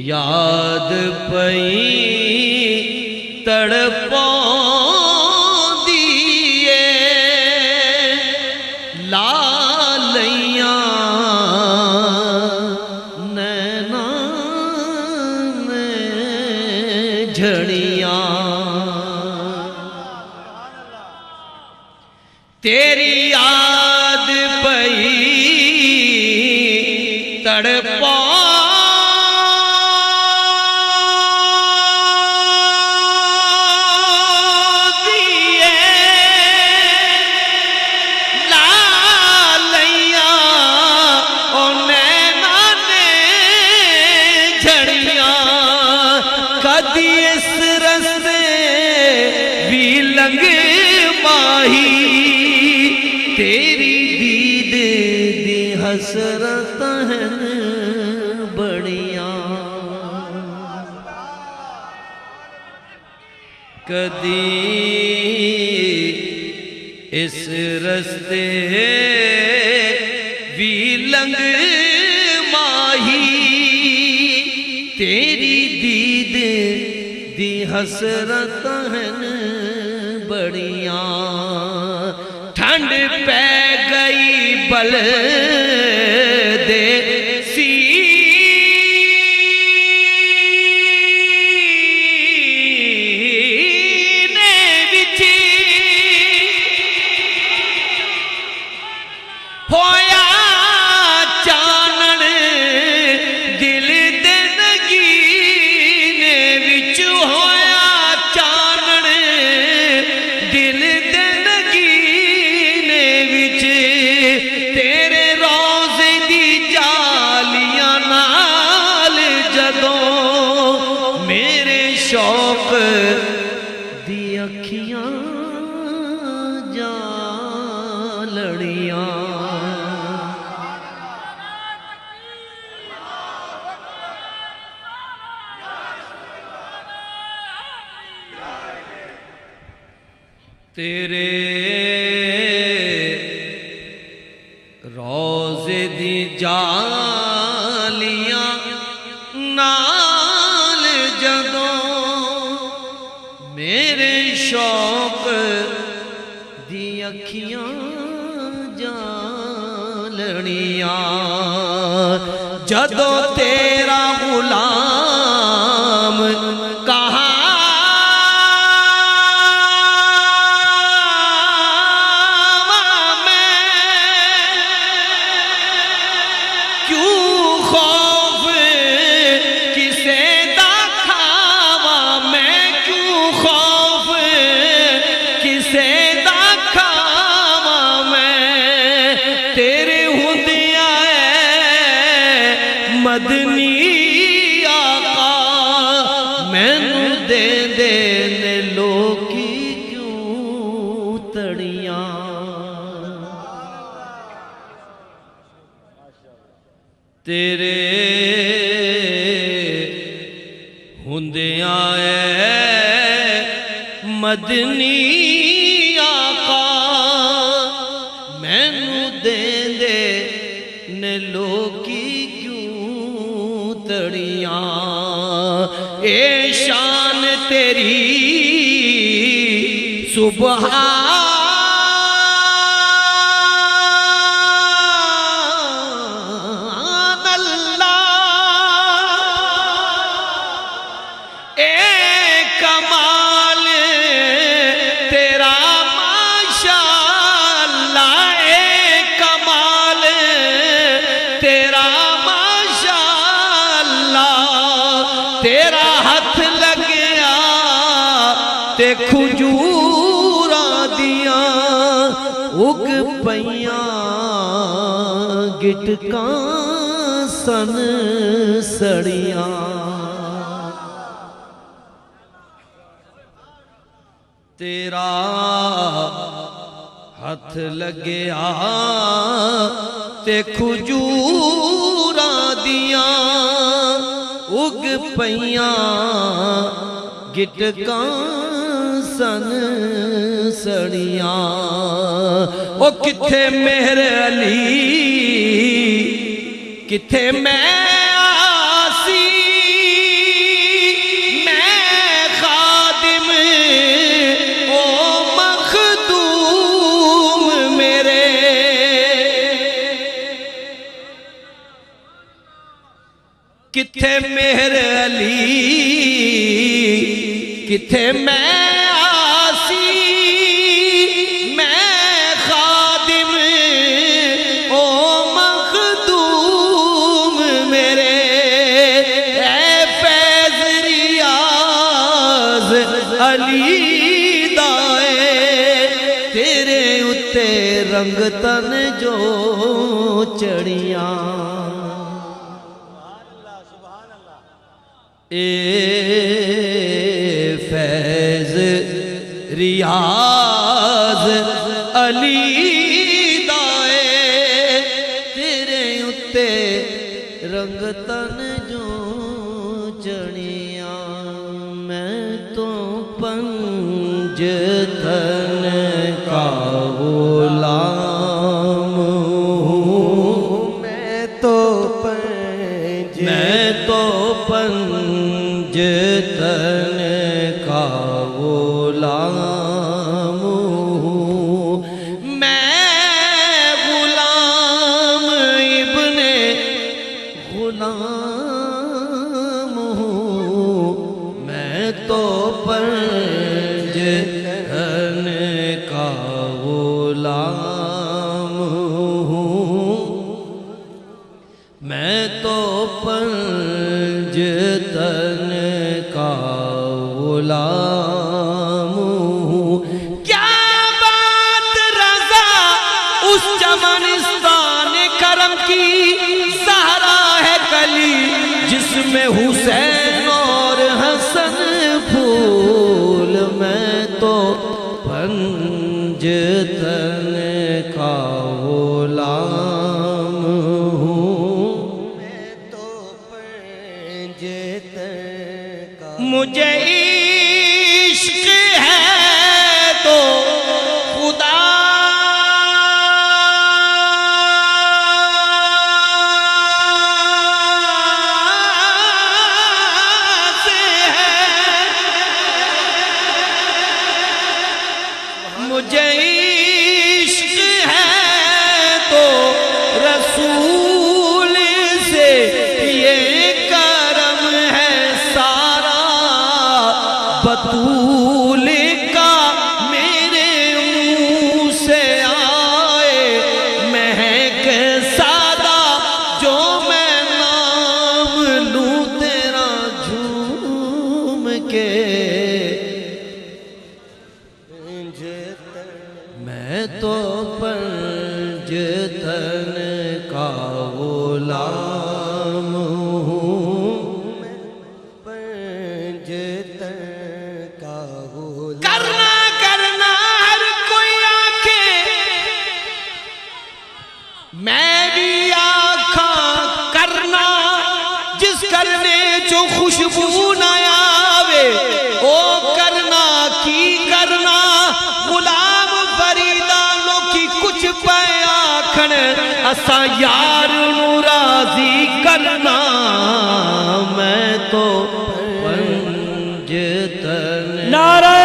یاد پئی تڑپاؤں دیئے لالیاں نینا میں جھڑیاں تیری یاد پئی تڑپاؤں لنگ ماہی تیری دید دی حسرت ہیں بڑیاں کدی اس رستے بھی لنگ ماہی تیری دید دی حسرت ہیں بڑیاں ٹھنڈ پہ گئی بل دے سینے وچ ہویا چانن دل دے نگینے وچ ہویا چانن دل دے نگینے وچ تیرے روزے دی جالیاں نال جدوں میرے شوق دی اکھیاں جا لڑیاں تیرے روزے دی جالیاں نال جدوں میرے شوق دی اکھیاں جالڑیاں جدوں تیرا غلام کہاں مدنی آقا مینوں دے نے لوکی کیوں تڑیاں تیرے ہوندیاں مدنی آقا مینوں دے نے لوکی تڑیاں اے شان تیری سبحان اللہ اے کمال تیرا ماشاءاللہ اے کمال تیرا تیرا ہاتھ لگیا تے کھجوراں دیاں اگ پیاں گٹکاں سن سڑیاں تیرا ہاتھ لگیا تے کھجوراں دیاں اگ پیاں گٹکاں سن سڑیاں او کتھے مہر علی کتھے میں کتھے مہر علی کتھے میں آسی میں خادم او مخدوم میرے اے فیض ریاض علی دائے تیرے اتے رنگ تن جو چڑیاں اے فیض ریاض علی دائے تیرے اتے رنگ تن جو چڑیاں میں تو پنج تن کا غلام ہوں میں تو پنج تن کا غلام ہوں میں غلام ابن غلام ہوں میں تو پنج تن کا غلام ہوں میں تو پنج تن کا غلام ہوں کیا بات رضا اس چمنستان کرم کی زہرا ہے کلی جس میں حسین اور حسن پھول میں تو پنج تن کا غلام ہوں میں تو پنج تن کا مجھے عشق ہے تو خدا سے ہے مجھے عشق ہے تو رسول سے یہ کرم ہے سارا بطول کا میرے منہ سے آئے مہک سادہ جو میں نام لوں تیرا جھوم کے میں تو پنج تن کا غلام ہوں پنج تن کا غلام کرنا کرنا ہر کوئی آنکھیں میں بھی آنکھاں کرنا جس کرنے جو خوشبو نہ آوے او کرنا کی کرنا غلام فریدہ لو کی کچھ پہ آکھن اسا یار نو راضی کرنا میں تو پنج تن نعرہ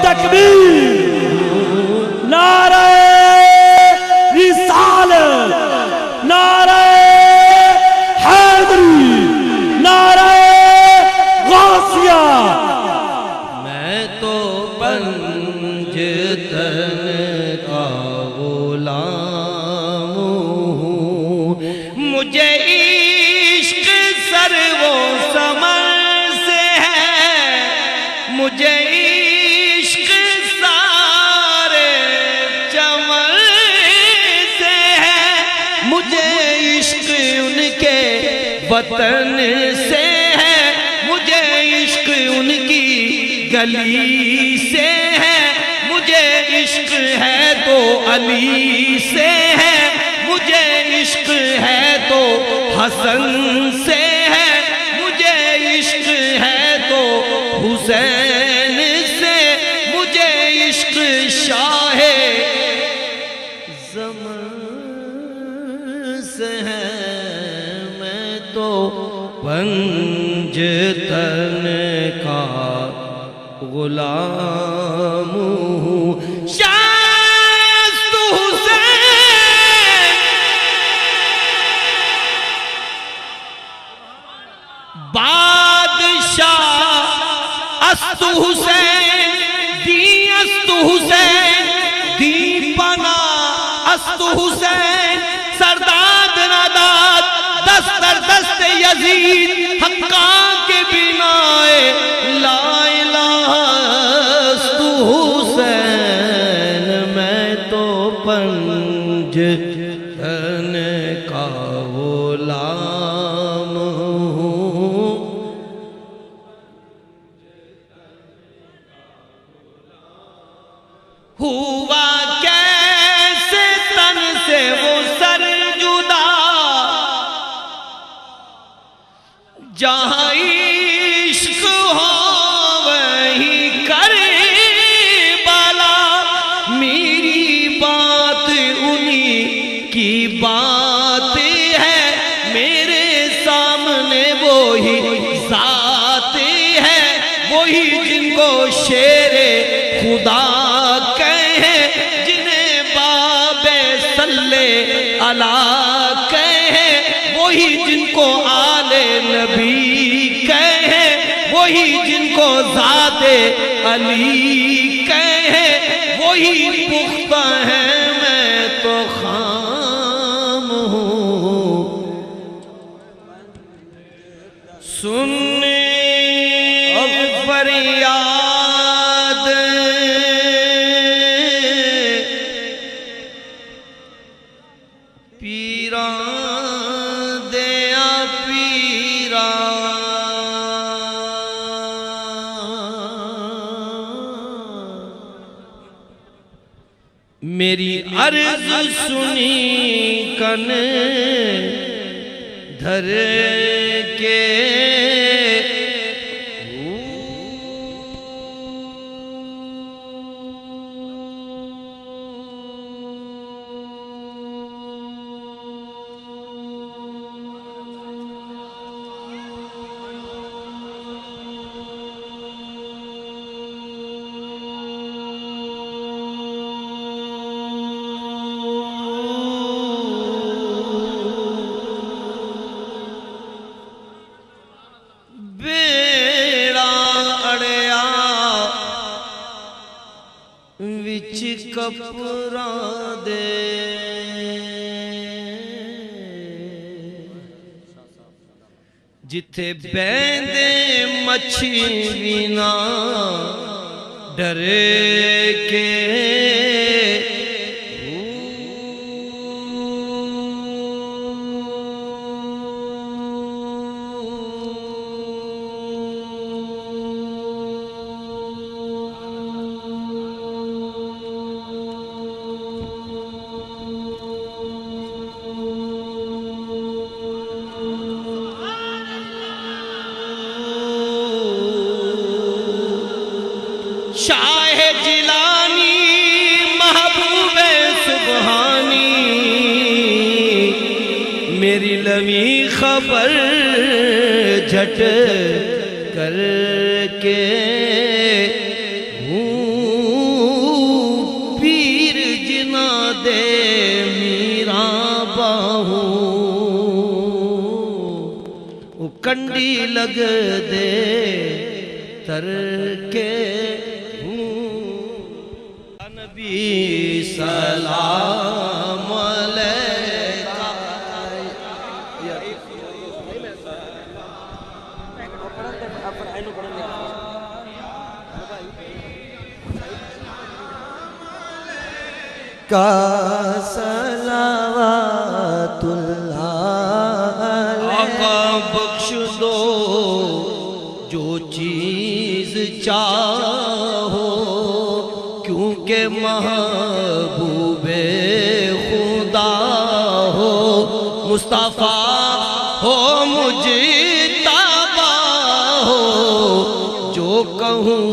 تکبیر نعرہ رسالت نعرہ حیدری نعرہ غوثیہ میں تو پنج تن کا غلام ہوں مجھے عشق سر و سمر سے ہے مجھے عشق سارے چمن سے ہے مجھے عشق ان کے وطن سے ہے مجھے عشق ان کی گلی سے ہے مجھے عشق ہے تو علی سے ہے مجھے عشق ہے تو حسن سے ہے مجھے عشق ہے تو حسین سے مجھے عشق شاہ زمان سے ہے میں تو پنج تن کا غلام ہوں شاست حسین بادشاہ است حسین دی است حسین دی پنا است حسین سرداد نداد دست در دست یزید حقاں کے بنائے لا الہ است حسین میں تو پنج تن کا غلام ہوں ہوا کیسے تن سے وہ سر جدا جہاں عشق ہو وہیں کربلا میری بات انہی کی بات ہے میرے سامنے وہی ذات ہے وہی جن کو شیر خدا کہیں جنہیں باب صلی اللہ کہیں وہی جن کو آل نبی کہیں وہی جن کو ذات علی کہیں وہی پختہ ہے میں تو خام ہوں سننے فریاد پیران دیا پیران میری عرض سنی کن دھر کے کپراں دے جتھے بیندے مچھی وینا ڈر کے شاہ جیلانی محبوب سبحانی میری لوی خبر جھٹ کر کے ہوں پیر جنا دے میرا باہوں وہ کنڈی لگ دے تر کے نبی سلام علیکہ کا صلوات اللہ آقا بخش دو جو چیز چاہو کیونکہ محبوب خدا ہو مصطفیٰ ہو مجتبی ہو جو کہوں